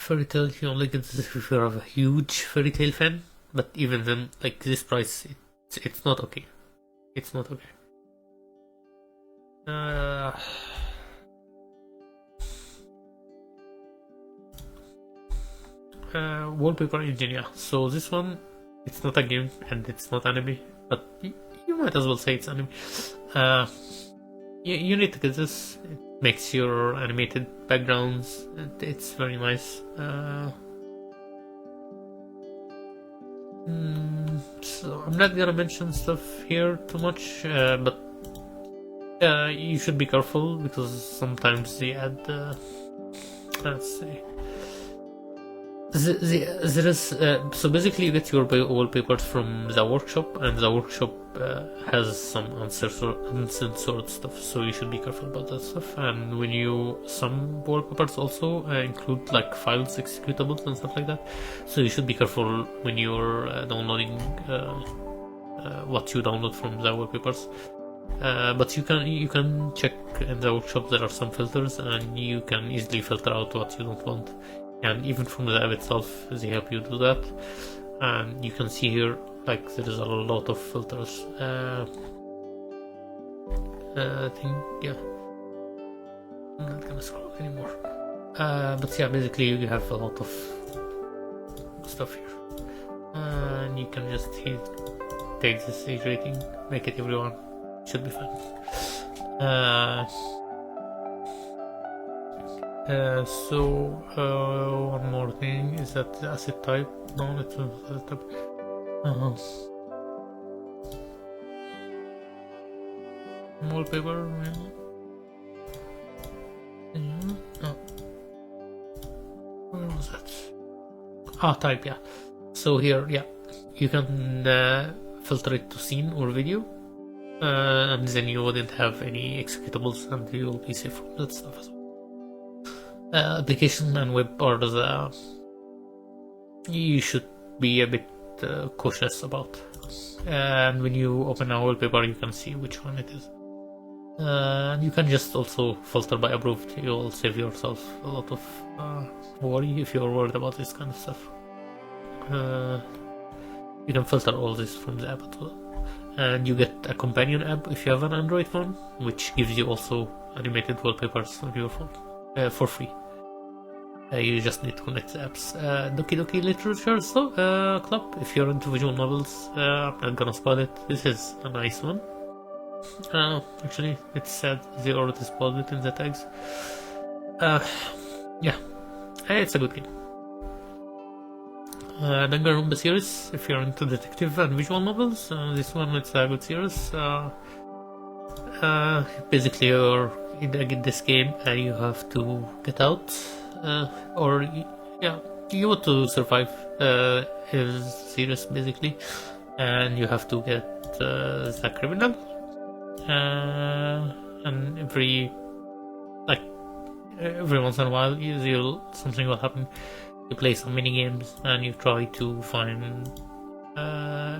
Fairy Tail, you only get this if you're a huge Fairy Tail fan, but even then, like this price, it's not okay. It's not okay. Wallpaper Engine, yeah. So this one, it's not a game and it's not anime, but you might as well say it's anime. You need to get this. It makes your animated backgrounds. It's very nice. So I'm not gonna mention stuff here too much, but you should be careful because sometimes they add. Let's see. There is so basically you get your wallpapers from the workshop, and the workshop has some uncensored stuff, so you should be careful about that stuff. And when some wallpapers also include like files, executables, and stuff like that, so you should be careful when you're downloading what you download from the wallpapers. But you can check in the workshop. There are some filters, and you can easily filter out what you don't want. And even from the app itself, they help you do that. And you can see here, like, there is a lot of filters. I think, yeah. I'm not gonna scroll anymore. But yeah, basically you have a lot of stuff here. And you can just take this age rating, make it everyone. Should be fine. One more thing is that the asset type. No, it's not asset type. Wallpaper. Where was that? Type. Yeah. So here, yeah, you can filter it to scene or video, and then you wouldn't have any executables, and you will be safe from that stuff as well. Application and web are you should be a bit cautious about. And when you open a wallpaper, you can see which one it is. And you can just also filter by approved. You'll save yourself a lot of worry if you're worried about this kind of stuff. You can filter all this from the app as well. And you get a companion app if you have an Android phone, which gives you also animated wallpapers on your phone for free. You just need to connect the apps. Doki Doki Literature Club, if you're into visual novels, I'm not gonna spoil it. This is a nice one. Actually, it's sad they already spoiled it in the tags. Yeah, it's a good game. Danganronpa series, if you're into detective and visual novels, this one it's a good series. Basically, you get this game and you have to get out, you want to survive his series basically, and you have to get the criminal. And every once in a while, something will happen. You play some mini games and you try to find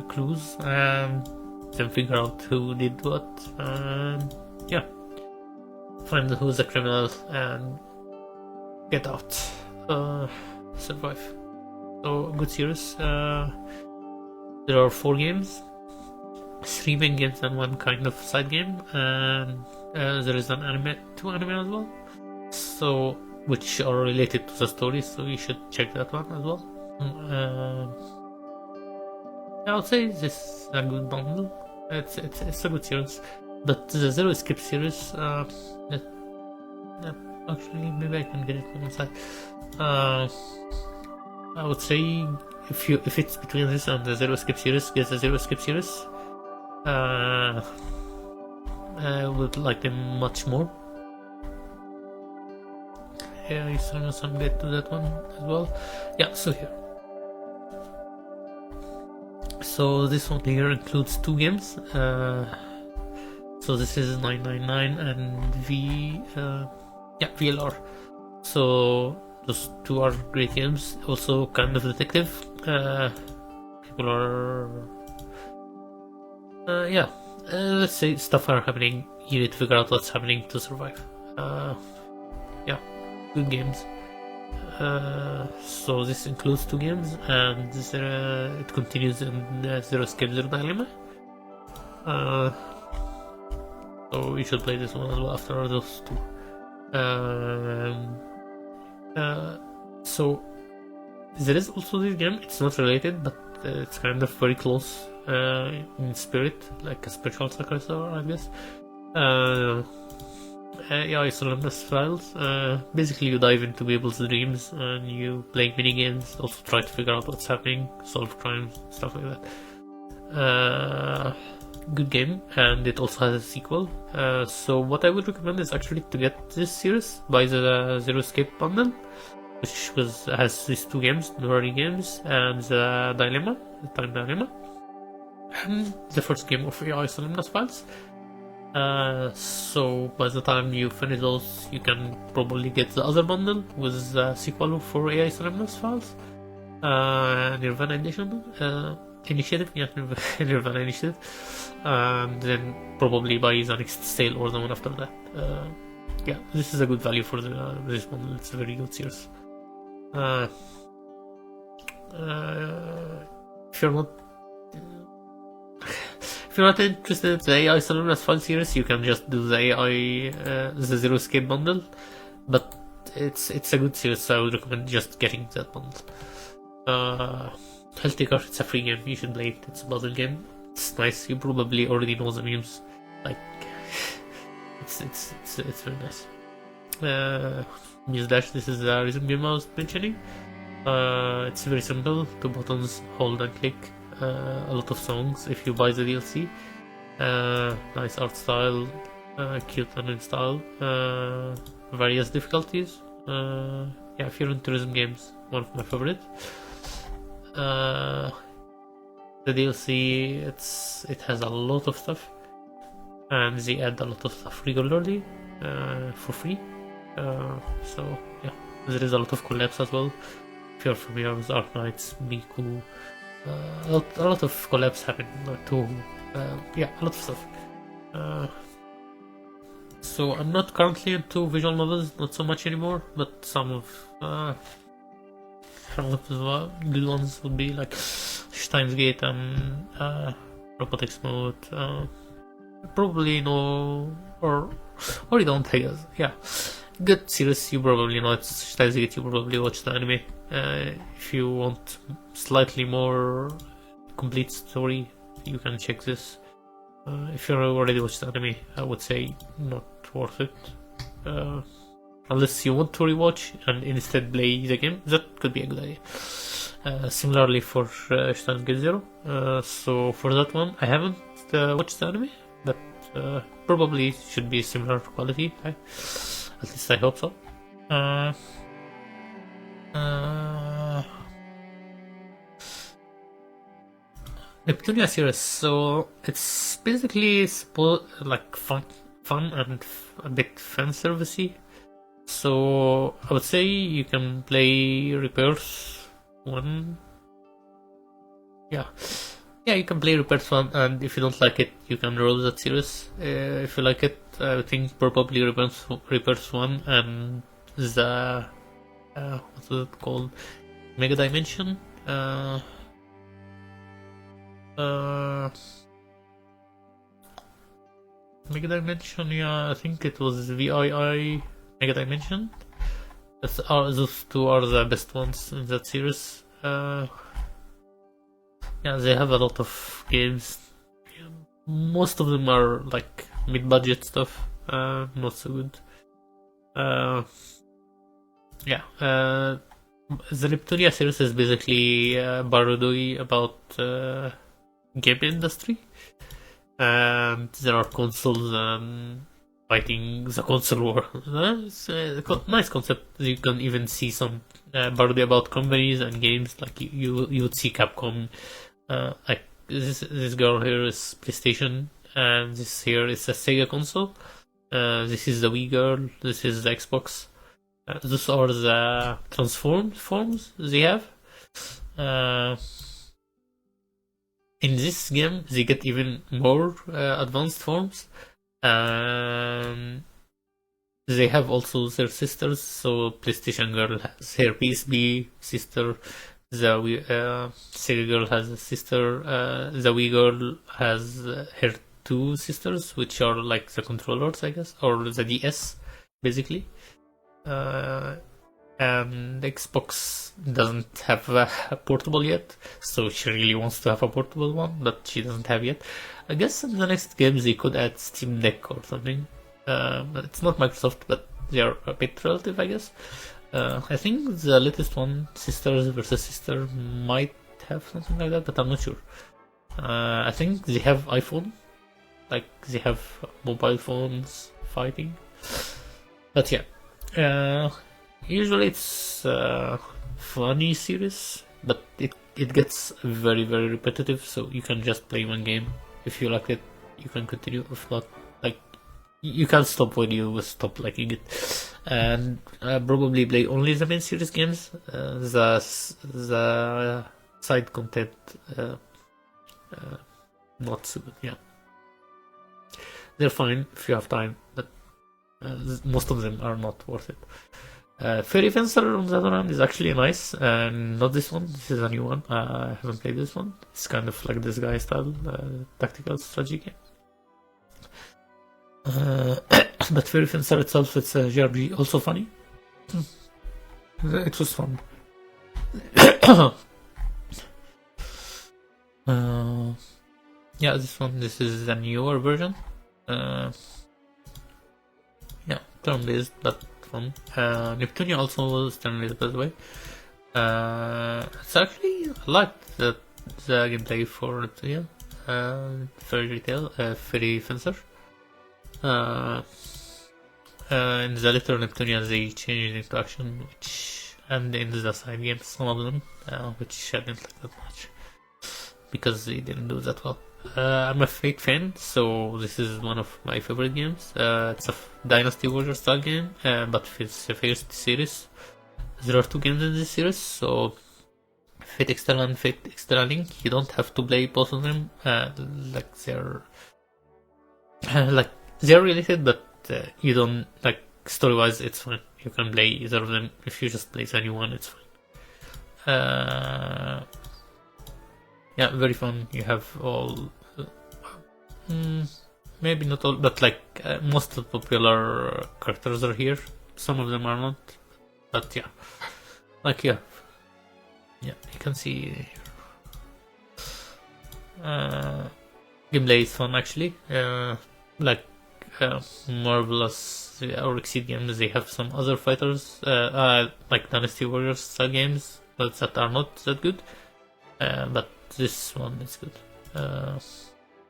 clues and then figure out who did what. Find who's the criminal and get out. Survive. So good series. There are 4 games, 3 main games and 1 kind of side game, and there is 2 anime as well. So which are related to the story, so you should check that one as well. I would say this is a good bundle. It's a good series, but the Zero Escape series, actually maybe I can get it from inside. I would say if it's between this and the Zero Escape series, get the Zero Escape series. I would like them much more. Yeah, you still want some get to that one as well. Yeah, so here. So this one here includes 2 games. So this is 999 and VLR. So those 2 are great games. Also kind of detective. People are let's say stuff are happening. You need to figure out what's happening to survive. Good games. So this includes 2 games, and it continues in Zero Escape Zero Dilemma. So you should play this one as well after those 2. So there is also this game. It's not related, but it's kind of very close in spirit, like a spiritual successor, I guess. AI Solemnus Files. Basically, you dive into people's dreams and you play mini games. Also, try to figure out what's happening, solve crimes, stuff like that. Good game, and it also has a sequel. So, what I would recommend is actually to get this series by the Zero Escape bundle, which has these 2 games, Nerdy games, and the Dilemma, the Time Dilemma, and the first game of AI Solemnus Files. So by the time you finish those, you can probably get the other bundle with the sequel for AI Solemnus Files, Nirvana Edition, Initiative, yeah, Nirvana Initiative, and then probably buy the next sale or the one after that. Yeah, this is a good value for this bundle. It's a very good series. If you're not interested in the AI Solemnus Files series, you can just do the AI, the Zero Escape bundle. But it's a good series, so I would recommend just getting that bundle. Helltaker, it's a free game. You should play it. It's a puzzle game. It's nice. You probably already know the memes. Like, it's very nice. Muse Dash. This is the rhythm game I was mentioning. It's very simple. 2 buttons, hold and click. A lot of songs if you buy the DLC. Nice art style, cute and style. Various difficulties. Yeah, if you're into rhythm games, one of my favorites. The DLC, it has a lot of stuff, and they add a lot of stuff regularly for free. So yeah, there is a lot of collabs as well. If you're familiar with Arknights, Miku, a lot of collabs happen too. Yeah, a lot of stuff. So I'm not currently into visual novels, not so much anymore, but some of the good ones would be like Steins Gate and Robotics Mode. Probably know, or you don't, I guess. Yeah, good series. You probably know it's Steins Gate. You probably watch the anime. If you want slightly more complete story, you can check this. If you already watched the anime, I would say not worth it. Unless you want to rewatch and instead play the game, that could be a good idea. Similarly for Steins Gate Zero. So for that one, I haven't watched the anime, but probably should be similar quality. At least I hope so. Neptunia series, so it's basically like fun and a bit fan servicey. So I would say you can play Repairs 1. Yeah, you can play Repairs 1, and if you don't like it, you can roll that series. If you like it, I think probably Repairs 1 and the what's it called? Mega Dimension. Mega Dimension, yeah, I think it was VII Mega Dimension. Those 2 are the best ones in that series. Yeah, they have a lot of games. Most of them are like mid-budget stuff, not so good. Yeah, the Neptunia series is basically a parody about game industry, and there are consoles and fighting the console war. It's a nice concept. You can even see some parody about companies and games. Like you would see Capcom. Like this girl here is PlayStation, and this here is a Sega console. This is the Wii girl. This is the Xbox. Those are the transformed forms they have. In this game, they get even more advanced forms. they have also their sisters. So PlayStation Girl has her PSP sister. The Sega Girl has a sister. The Wii Girl has her two sisters, which are like the controllers, I guess, or the DS, basically. And Xbox doesn't have a portable yet, so she really wants to have a portable one, but she doesn't have yet. I guess in the next games they could add Steam Deck or something. It's not Microsoft, but they are a bit relative, I guess. I think the latest one, Sisters versus Sister, might have something like that, but I'm not sure. I think they have iPhone, like they have mobile phones fighting. But yeah, usually it's a funny series, but it gets very very repetitive. So you can just play one game. If you like it, you can continue. If not, like you can't stop when you stop liking it. And probably play only the main series games. The side content, not so good. Yeah, they're fine if you have time, but most of them are not worth it. Fairy Fencer, on the other hand, is actually nice, and not this one. This is a new one. I haven't played this one. It's kind of like this guy style tactical strategy game. But Fairy Fencer itself, it's a JRPG, also funny. It was fun. Yeah, this is a newer version. Yeah, turn-based, but fun. Neptunia also was turn-based, by the way. It's actually, I liked the gameplay for Neptunia. Fairy Retail, Fairy Fencer. In the later Neptunia they changed into action, and in the side games some of them, which I didn't like that much because they didn't do that well. I'm a Fate fan, so this is one of my favorite games. It's a Dynasty Warrior style game, but it's the first series. There are two games in this series, so Fate External and Fate External Link. You don't have to play both of them. Like they're related, but you don't, like, story-wise, it's fine. You can play either of them. If you just play the new one, it's fine. Yeah, very fun. You have all, maybe not all, but like most of the popular characters are here. Some of them are not, but yeah, like you can see. Gameplay is fun actually. Like Marvelous or Exceed games, they have some other fighters, like Dynasty Warriors style games, but that are not that good. But this one is good.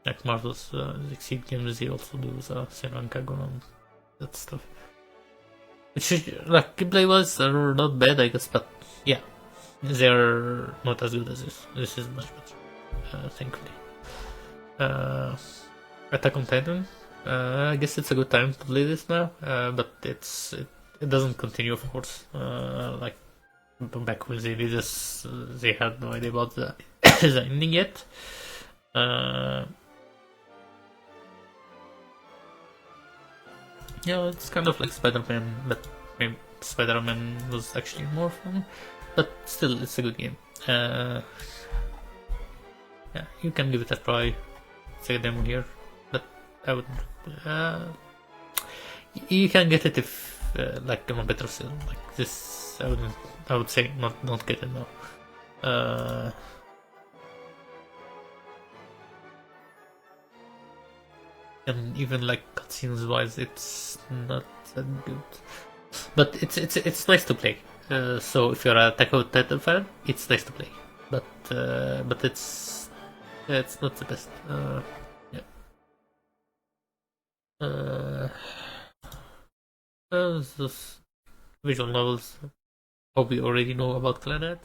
Like Marvel's Exceed games, they also do the Senran Kagura and that stuff. Which is, like, gameplay wise are not bad, I guess, but yeah, they're not as good as this. This is much better, thankfully. Attack on Titan. I guess it's a good time to play this now, but it doesn't continue, of course. Like back when they did this, they had no idea about the the ending yet. Yeah, it's kind of like Spider-Man, but maybe Spider-Man was actually more fun. But still, it's a good game. Yeah, you can give it a try. It's a demo here, but I would. You can get it if like on a better sale. Like this, I would say not get it now. And even like cutscenes wise, it's not that good. But it's nice to play. So if you're a Attack on Titan fan, it's nice to play. But it's not the best. Those visual novels. Hope you already know about Clannad.